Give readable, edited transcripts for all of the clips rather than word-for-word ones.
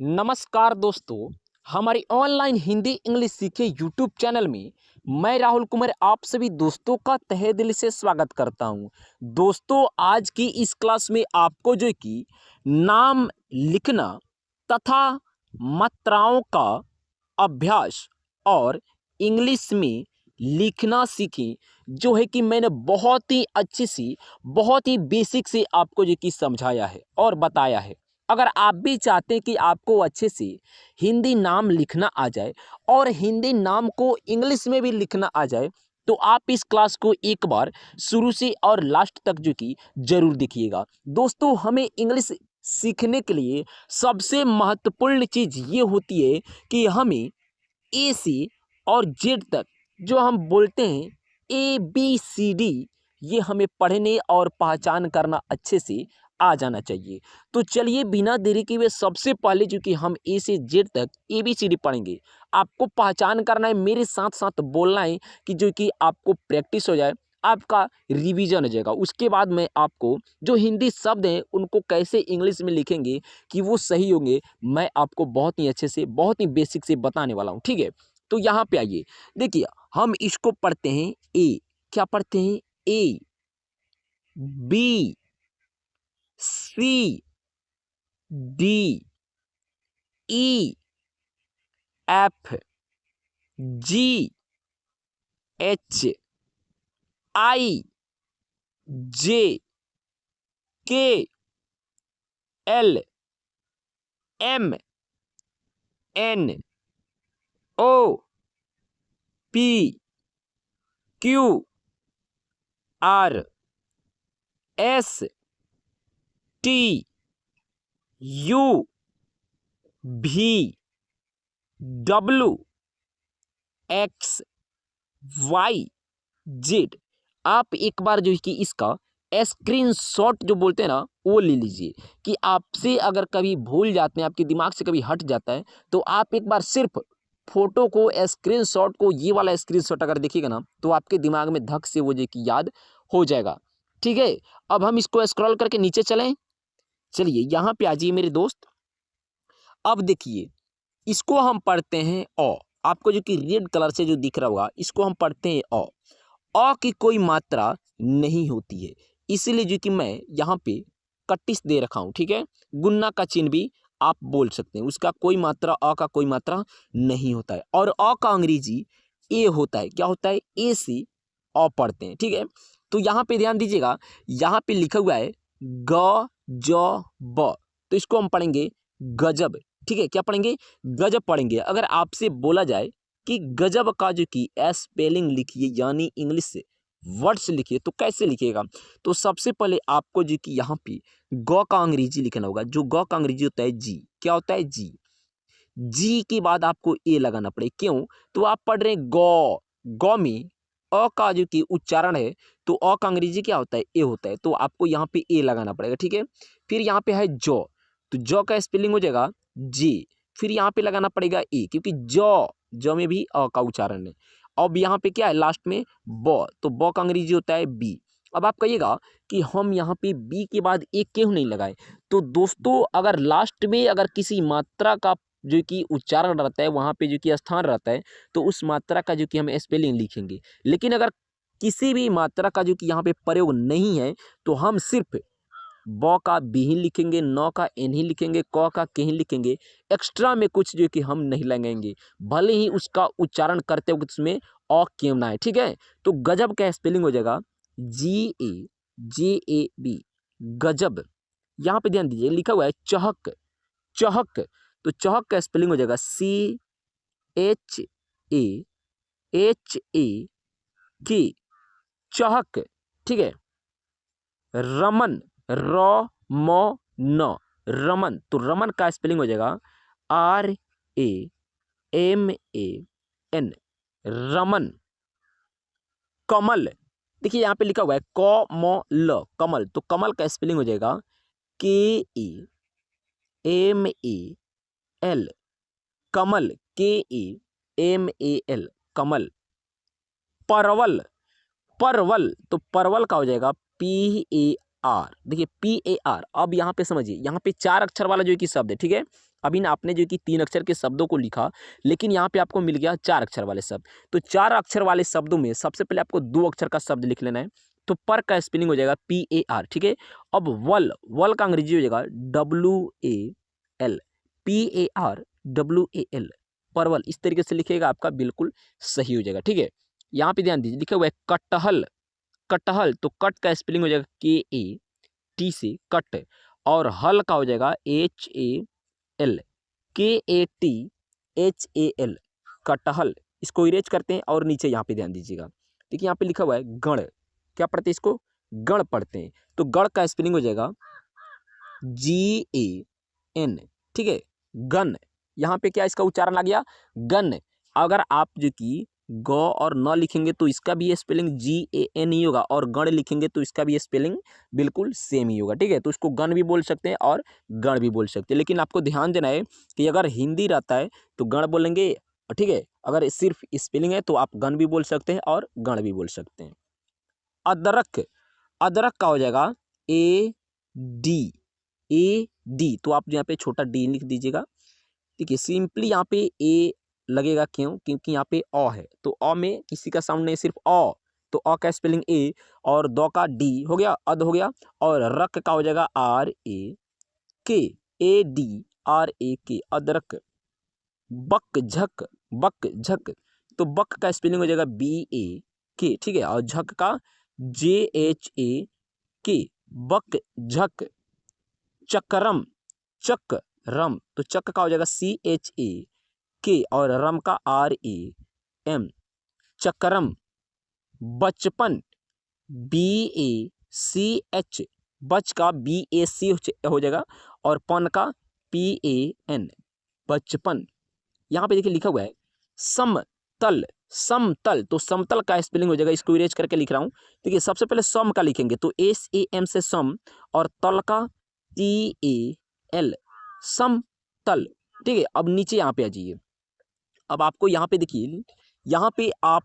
नमस्कार दोस्तों, हमारी ऑनलाइन हिंदी इंग्लिश सीखे यूट्यूब चैनल में मैं राहुल कुमार आप सभी दोस्तों का तहे दिल से स्वागत करता हूं। दोस्तों, आज की इस क्लास में आपको जो कि नाम लिखना तथा मात्राओं का अभ्यास और इंग्लिश में लिखना सीखें, जो है कि मैंने बहुत ही अच्छी सी बहुत ही बेसिक से आपको जो कि समझाया है और बताया है। अगर आप भी चाहते हैं कि आपको अच्छे से हिंदी नाम लिखना आ जाए और हिंदी नाम को इंग्लिश में भी लिखना आ जाए, तो आप इस क्लास को एक बार शुरू से और लास्ट तक जो कि जरूर देखिएगा। दोस्तों, हमें इंग्लिश सीखने के लिए सबसे महत्वपूर्ण चीज़ ये होती है कि हमें ए से और जेड तक जो हम बोलते हैं ABCD, ये हमें पढ़ने और पहचान करना अच्छे से आ जाना चाहिए। तो चलिए बिना देरी के हुए सबसे पहले जो कि हम ए से जेड तक ABCD पढ़ेंगे। आपको पहचान करना है, मेरे साथ साथ बोलना है कि जो कि आपको प्रैक्टिस हो जाए, आपका रिवीजन हो जाएगा। उसके बाद मैं आपको जो हिंदी शब्द हैं उनको कैसे इंग्लिश में लिखेंगे कि वो सही होंगे, मैं आपको बहुत ही अच्छे से बहुत ही बेसिक से बताने वाला हूँ। ठीक है, तो यहाँ पे आइए, देखिए हम इसको पढ़ते हैं ए। क्या पढ़ते हैं? ABCD, EF, G, H, I, J, K, L, M, N, O, P, Q, R, S, T, U, V, W, X, Y, Z। आप एक बार जो है कि इसका स्क्रीनशॉट जो बोलते हैं ना, वो ले लीजिए कि आपसे अगर कभी भूल जाते हैं, आपके दिमाग से कभी हट जाता है, तो आप एक बार सिर्फ फोटो को स्क्रीनशॉट को, ये वाला स्क्रीनशॉट अगर देखिएगा ना, तो आपके दिमाग में धक से वो जो कि याद हो जाएगा। ठीक है, अब हम इसको स्क्रॉल करके नीचे चलें। चलिए यहाँ पे आ जाइए मेरे दोस्त। अब देखिए, इसको हम पढ़ते हैं अ। आपको जो कि रेड कलर से जो दिख रहा होगा, इसको हम पढ़ते हैं अ। अ की कोई मात्रा नहीं होती है, इसीलिए जो कि मैं यहाँ पे कट्टिस दे रखा हूँ। ठीक है, गुन्ना का चिन्ह भी आप बोल सकते हैं, उसका कोई मात्रा, अ का कोई मात्रा नहीं होता है। और अ का अंग्रेजी ए होता है। क्या होता है? ए से अ पढ़ते हैं। ठीक है, तो यहाँ पे ध्यान दीजिएगा, यहाँ पे लिखा हुआ है ग ज ब, तो इसको हम पढ़ेंगे गजब। ठीक है, क्या पढ़ेंगे? गजब पढ़ेंगे। अगर आपसे बोला जाए कि गजब का जो कि स्पेलिंग लिखिए, यानी इंग्लिश से वर्ड्स लिखिए, तो कैसे लिखिएगा? तो सबसे पहले आपको जो कि यहाँ पे ग का अंग्रेजी लिखना होगा। जो ग का अंग्रेजी होता है जी। क्या होता है? जी। जी के बाद आपको ए लगाना पड़े। क्यों? तो आप पढ़ रहे हैं गौ, गौ में अ का जो कि उच्चारण है, तो अ का अंग्रेजी क्या होता है? ए होता है, तो आपको यहाँ पे ए लगाना पड़ेगा। ठीक है, फिर यहाँ पे है जौ, तो जौ का स्पेलिंग हो जाएगा जे। फिर यहाँ पे लगाना पड़ेगा ए, क्योंकि जौ, जौ में भी अ का उच्चारण है। अब यहाँ पे क्या है लास्ट में? ब, तो ब का अंग्रेजी होता है बी। अब आप कहिएगा कि हम यहाँ पे बी के बाद ए क्यों नहीं लगाए? तो दोस्तों, अगर लास्ट में अगर किसी मात्रा का जो कि उच्चारण रहता है, वहाँ पे जो कि स्थान रहता है, तो उस मात्रा का जो कि हम स्पेलिंग लिखेंगे। लेकिन अगर किसी भी मात्रा का जो कि यहाँ पे प्रयोग नहीं है, तो हम सिर्फ ब का बी ही लिखेंगे, न का एन ही लिखेंगे, क का के ही लिखेंगे। एक्स्ट्रा में कुछ जो कि हम नहीं लगाएंगे, भले ही उसका उच्चारण करते वक्त उसमें अ क्यों ना है। ठीक है, तो गजब का स्पेलिंग हो जाएगा GAJAB, गजब। यहाँ पे ध्यान दीजिए, लिखा हुआ है चहक, चहक, तो चहक का स्पेलिंग हो जाएगा CHAHAK, चहक। ठीक है, रमन, R-M-N, रमन, तो रमन का स्पेलिंग हो जाएगा RAMAN, रमन। कमल, देखिए यहाँ पे लिखा हुआ है कमल, कमल, तो कमल का स्पेलिंग हो जाएगा KAMAL, कमल, KAMAL, कमल। परवल, परवल, तो परवल का हो जाएगा PAR। देखिए PAR, अब यहाँ पे समझिए, यहाँ पे 4 अक्षर वाला जो कि शब्द है। ठीक है, अभी ना आपने जो कि 3 अक्षर के शब्दों को लिखा, लेकिन यहाँ पे आपको मिल गया 4 अक्षर वाले शब्द। तो 4 अक्षर वाले शब्दों में सबसे पहले आपको 2 अक्षर का शब्द लिख लेना है। तो पर का स्पेलिंग हो जाएगा PAR, ठीक है। अब वल, वल का अंग्रेजी हो जाएगा WAL, PARWAL, परवल। इस तरीके से लिखिएगा, आपका बिल्कुल सही हो जाएगा, ठीक है। यहाँ पे ध्यान दीजिए, लिखा हुआ है कटहल, कटहल। तो कट का स्पेलिंग हो जाएगा KAT से कट, और हल का हो जाएगा HAL, KATHAL, कटहल। इसको इरेज करते हैं और नीचे यहाँ पे ध्यान दीजिएगा, देखिए यहाँ पे लिखा हुआ है गण, क्या पढ़ते हैं इसको, गण पढ़ते हैं। तो गण का स्पेलिंग हो जाएगा GAN, ठीक है, गन। यहाँ पे क्या इसका उच्चारण आ गया, गन। अगर आप जो कि ग और न लिखेंगे तो इसका भी स्पेलिंग GAN ही होगा, और गण लिखेंगे तो इसका भी स्पेलिंग बिल्कुल सेम ही होगा, ठीक है। तो इसको गण भी बोल सकते हैं और गण भी बोल सकते हैं, लेकिन आपको ध्यान देना है कि अगर हिंदी रहता है तो गण बोलेंगे, ठीक है। अगर सिर्फ स्पेलिंग है तो आप गण भी बोल सकते हैं और गण भी बोल सकते हैं। अदरक, अदरक का हो जाएगा AD, तो आप यहाँ पे छोटा डी लिख दीजिएगा, ठीक है। सिंपली यहाँ पे ए लगेगा, क्यों, क्योंकि यहाँ पे अ है, तो अ में किसी का साउंड नहीं, सिर्फ अ। तो अ का स्पेलिंग ए, और दो का डी हो गया, अद हो गया, और रक का हो जाएगा RAK, ADRAK, अदरक। बक झक, बक झक, तो बक का स्पेलिंग हो जाएगा BAK, ठीक है, और झक का JHAK, बक झक। चक्रम, चक्रम, तो चक का हो जाएगा CHAK, और रम का RAM, चक्रम। बचपन, BACH, बच का BAC हो जाएगा, और पन का PAN, बचपन। यहाँ पे देखिए लिखा हुआ है समतल, समतल। तो समतल का स्पेलिंग हो जाएगा, इसको इरेज करके लिख रहा हूँ। देखिए सबसे पहले सम का लिखेंगे तो SAM से सम, और तल का TAL, समतल, ठीक है। अब नीचे यहाँ पे आ जाइए, अब आपको यहाँ पे देखिए, यहाँ पे आप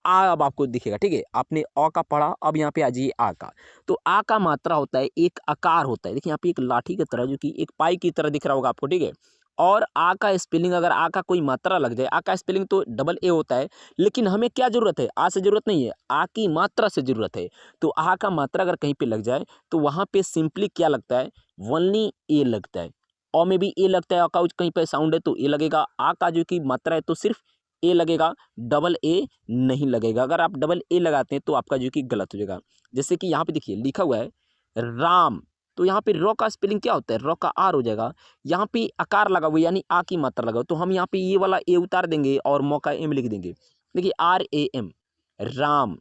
अब आपको दिखेगा, ठीक है। आपने अ का पढ़ा, अब यहाँ पे आ जाइए आ का। तो आ का मात्रा होता है, एक आकार होता है, देखिए यहाँ पे एक लाठी की तरह, जो कि एक पाई की तरह दिख रहा होगा आपको, ठीक है। और आ का स्पेलिंग, अगर आ का कोई मात्रा लग जाए, आ का स्पेलिंग तो AA होता है, लेकिन हमें क्या जरूरत है, आ से जरूरत नहीं है, आ की मात्रा से जरूरत है। तो आ का मात्रा अगर कहीं पे लग जाए तो वहाँ पे सिंपली क्या लगता है, ओनली ए लगता है। अ में भी ए लगता है, आ का कहीं पे साउंड है तो ए लगेगा, आ का जो कि मात्रा है तो सिर्फ ए लगेगा, AA नहीं लगेगा। अगर आप AA लगाते हैं तो आपका जो कि गलत हो जाएगा। जैसे कि यहाँ पे देखिए लिखा हुआ है राम, तो यहाँ पे र का स्पेलिंग क्या होता है, र का आर हो जाएगा। यहाँ पे आकार लगा हुआ यानी आ की मात्रा लगा, तो हम यहाँ पे ये वाला ए उतार देंगे और म का एम लिख देंगे। देखिए RAM, राम।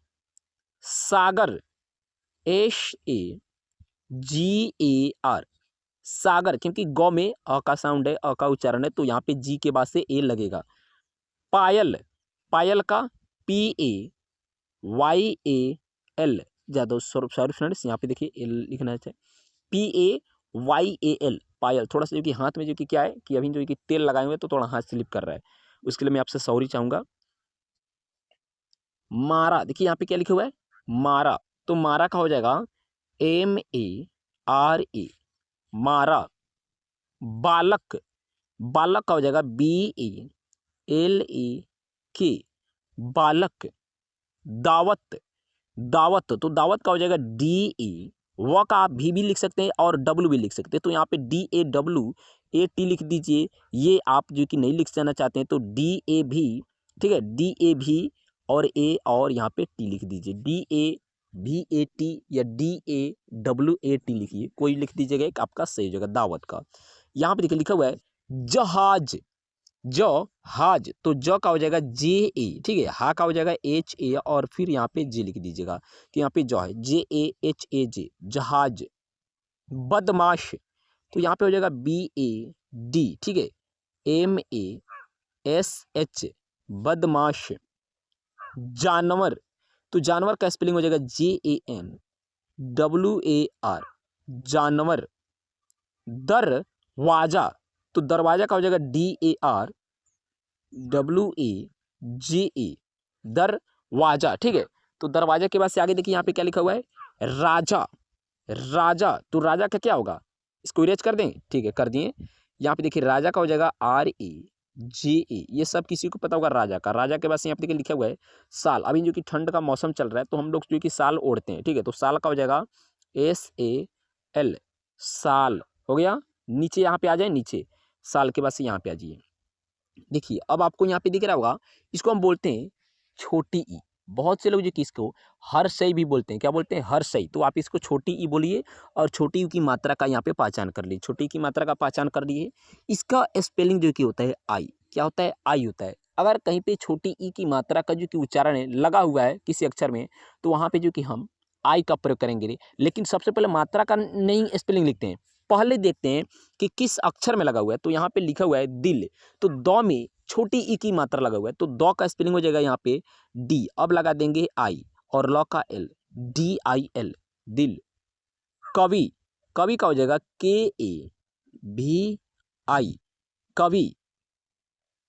सागर, SAGAR, सागर, क्योंकि गौ में अ का साउंड है, अ का उच्चारण है, तो यहाँ पे जी के बाद से ए लगेगा। पायल, पायल का PAYAL, ज़्यादा सॉरी फ्रेंड्स, यहाँ पे देखिए एल लिखना है, PAYAL, पायल। थोड़ा सा जो कि हाथ में जो कि क्या है कि अभी जो कि तेल लगाए हुए तो थोड़ा हाथ स्लिप कर रहा है, उसके लिए मैं आपसे सॉरी चाहूँगा। मारा, देखिए यहाँ पे क्या लिखा हुआ है, मारा। तो मारा का हो जाएगा MARA, मारा। बालक, बालक का हो जाएगा BALAK, बालक। दावत, दावत, तो दावत का हो जाएगा DA, व का आप भी लिख सकते हैं और W भी लिख सकते हैं, तो यहाँ पे DAWAT लिख दीजिए। ये आप जो कि नहीं लिख जाना चाहते हैं तो DA भी, ठीक है, DA भी और A और यहाँ पे T लिख दीजिए, DAVAT या DAWAT लिखिए, कोई लिख दीजिएगा, एक आपका सही हो जाएगा दावत का। यहाँ पे देखिए लिखा हुआ है जहाज, जहाज, तो ज का हो जाएगा JA, ठीक है, हा का हो जाएगा HA, और फिर यहाँ पे जे लिख दीजिएगा, तो यहाँ पे जो है JAHAJ, जहाज। बदमाश, तो यहाँ पे हो जाएगा BAD, ठीक है, MASH, बदमाश। जानवर, तो जानवर का स्पेलिंग हो जाएगा JANWAR, जानवर। दरवाजा, तो दरवाजा का हो जाएगा DARWAJA, दरवाजा, ठीक है। तो दरवाजा के बाद से आगे देखिए यहाँ पे क्या लिखा हुआ है, राजा, राजा। तो राजा का क्या होगा, इसको इरेज कर दें, ठीक है कर दिए। यहाँ पे देखिए राजा का हो जाएगा RAJA, ये सब किसी को पता होगा राजा का। राजा के बाद यहाँ पे देखिए लिखा हुआ है साल। अभी जो कि ठंड का मौसम चल रहा है तो हम लोग जो कि साल ओढ़ते हैं, ठीक है। तो साल का हो जाएगा SAL, साल हो गया। नीचे यहाँ पे आ जाए, नीचे साल के बाद से यहाँ पे आ जाइए। देखिए अब आपको यहाँ पे दिख रहा होगा, इसको हम बोलते हैं छोटी ई। बहुत से लोग जो कि इसको हर्षई भी बोलते हैं। क्या बोलते हैं? हर्षई। तो आप इसको छोटी ई बोलिए और छोटी ई की मात्रा का यहाँ पे पहचान कर लीजिए। छोटी ई की मात्रा का पहचान कर लिए। इसका स्पेलिंग जो कि होता है आई। क्या होता है? आई होता है। अगर कहीं पे छोटी ई की मात्रा का जो कि उच्चारण है लगा हुआ है किसी अक्षर में, तो वहाँ पे जो कि हम आई का प्रयोग करेंगे। लेकिन सबसे पहले मात्रा का नहीं स्पेलिंग लिखते हैं, पहले देखते हैं कि किस अक्षर में लगा हुआ है। तो यहाँ पे लिखा हुआ है दिल, तो दौ में छोटी ई की मात्रा लगा हुआ है, तो दौ का स्पेलिंग हो जाएगा यहाँ पे डी। अब लगा देंगे आई और लौ का एल, DIL, दिल। कवि, कवि का हो जाएगा KAVI, कवि।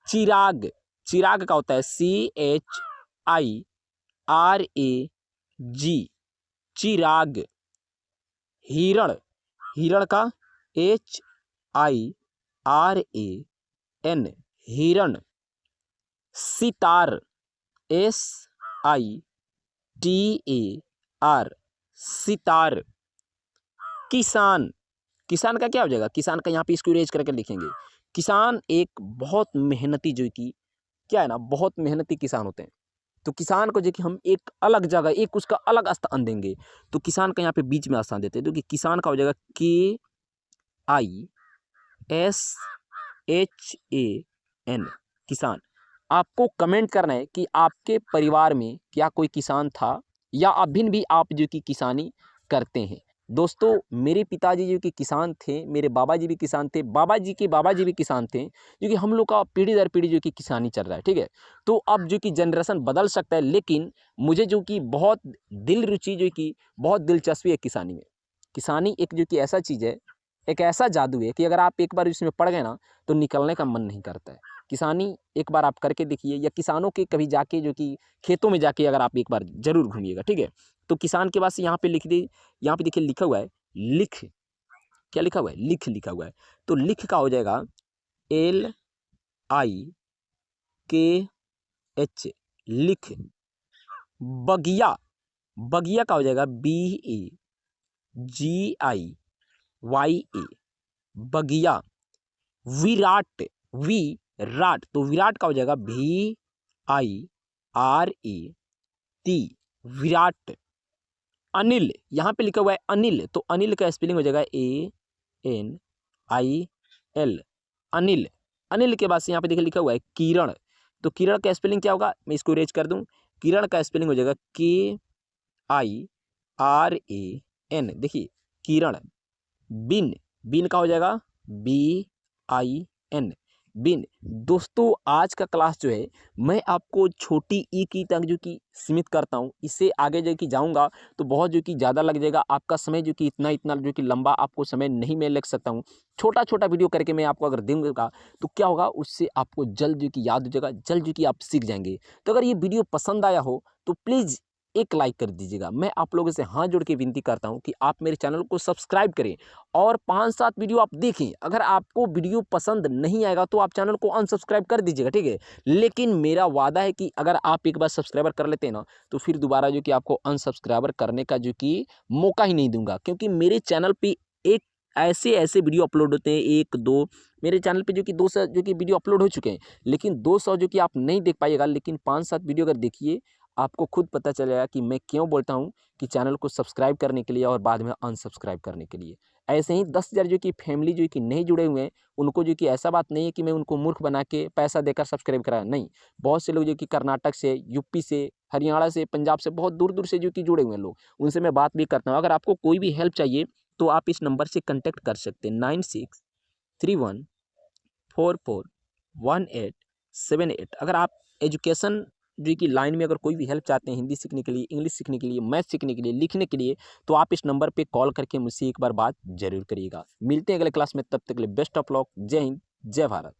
चिराग, चिराग का होता है CHIRAG, चिराग। हिरण, हिरण का HIRAN, हिरण। सितार, SITAR, सितार। किसान, किसान का क्या हो जाएगा? किसान का यहाँ पे इसको इरेज करके लिखेंगे। किसान एक बहुत मेहनती जो कि क्या है ना, बहुत मेहनती किसान होते हैं। तो किसान को जो कि हम एक अलग जगह, एक उसका अलग स्थान देंगे। तो किसान का यहाँ पे बीच में स्थान देते हैं, तो कि किसान का हो जाएगा KISHAN, किसान। आपको कमेंट करना है कि आपके परिवार में क्या कोई किसान था या अभी भी आप जो कि किसानी करते हैं। दोस्तों मेरे पिताजी जो कि किसान थे, मेरे बाबा जी भी किसान थे, बाबा जी के बाबा जी भी किसान थे, जो कि हम लोग का पीढ़ी दर पीढ़ी जो कि किसानी चल रहा है, ठीक है। तो अब जो कि जनरेशन बदल सकता है, लेकिन मुझे जो कि बहुत दिल रुचि, जो कि बहुत दिलचस्पी है किसानी में। किसानी एक जो कि ऐसा चीज़ है, एक ऐसा जादू है कि अगर आप एक बार इसमें पड़ गए ना तो निकलने का मन नहीं करता है। किसानी एक बार आप करके देखिए, या किसानों के कभी जाके जो कि खेतों में जाके अगर आप एक बार जरूर घूमिएगा, ठीक है। तो किसान के बाद से यहाँ पे लिख दे, यहाँ पे देखिए लिखा हुआ है लिख। क्या लिखा हुआ है? लिख लिखा हुआ है। तो लिख का हो जाएगा LIKH, लिख। बगिया, बगिया का हो जाएगा BAGIYA, बगिया। विराट, विराट, तो विराट का हो जाएगा VIRAT, विराट। अनिल, यहाँ पे लिखा हुआ है अनिल, तो अनिल का स्पेलिंग हो जाएगा ANIL, अनिल। अनिल के बाद से यहाँ पे देखिए लिखा हुआ है किरण, तो किरण का स्पेलिंग क्या होगा? मैं इसको इरेज कर दूं। किरण का स्पेलिंग हो जाएगा KIRAN, देखिए किरण। बिन, बिन का हो जाएगा BIN, बिन। दोस्तों आज का क्लास जो है मैं आपको छोटी ई की तक जो कि सीमित करता हूँ। इससे आगे जो कि जाऊँगा तो बहुत जो कि ज़्यादा लग जाएगा आपका समय, जो कि इतना इतना जो कि लंबा आपको समय नहीं मैं लग सकता हूँ। छोटा छोटा वीडियो करके मैं आपको अगर दूंगा तो क्या होगा, उससे आपको जल्द जो कि याद हो जाएगा, जल्द जो कि आप सीख जाएंगे। तो अगर ये वीडियो पसंद आया हो तो प्लीज़ एक लाइक कर दीजिएगा। मैं आप लोगों से हाथ जोड़ के विनती करता हूं कि आप मेरे चैनल को सब्सक्राइब करें और 5-7 वीडियो आप देखें। अगर आपको वीडियो पसंद नहीं आएगा तो आप चैनल को अनसब्सक्राइब कर दीजिएगा, ठीक है। लेकिन मेरा वादा है कि अगर आप एक बार सब्सक्राइबर कर लेते हैं ना तो फिर दोबारा जो कि आपको अनसब्सक्राइबर करने का जो कि मौका ही नहीं दूंगा, क्योंकि मेरे चैनल पर एक ऐसे ऐसे वीडियो अपलोड होते हैं, 1-2 मेरे चैनल पे जो कि 200 जो कि वीडियो अपलोड हो चुके हैं, लेकिन 200 जो कि आप नहीं देख पाइएगा। लेकिन 5-7 वीडियो अगर देखिए आपको खुद पता चलेगा कि मैं क्यों बोलता हूं कि चैनल को सब्सक्राइब करने के लिए और बाद में अनसब्सक्राइब करने के लिए। ऐसे ही 10,000 जो कि फैमिली जो कि नहीं जुड़े हुए हैं, उनको जो कि ऐसा बात नहीं है कि मैं उनको मूर्ख बना के पैसा देकर सब्सक्राइब कराया, नहीं। बहुत से लोग जो कि कर्नाटक से, यूपी से, हरियाणा से, पंजाब से, बहुत दूर दूर से जो कि जुड़े हुए हैं लोग, उनसे मैं बात भी करता हूँ। अगर आपको कोई भी हेल्प चाहिए तो आप इस नंबर से कॉन्टैक्ट कर सकते हैं 9631441878। अगर आप एजुकेशन जो कि लाइन में अगर कोई भी हेल्प चाहते हैं, हिंदी सीखने के लिए, इंग्लिश सीखने के लिए, मैथ सीखने के लिए, लिखने के लिए, तो आप इस नंबर पे कॉल करके मुझसे एक बार बात जरूर करिएगा। मिलते हैं अगले क्लास में, तब तक के लिए बेस्ट ऑफ लक। जय हिंद, जय भारत।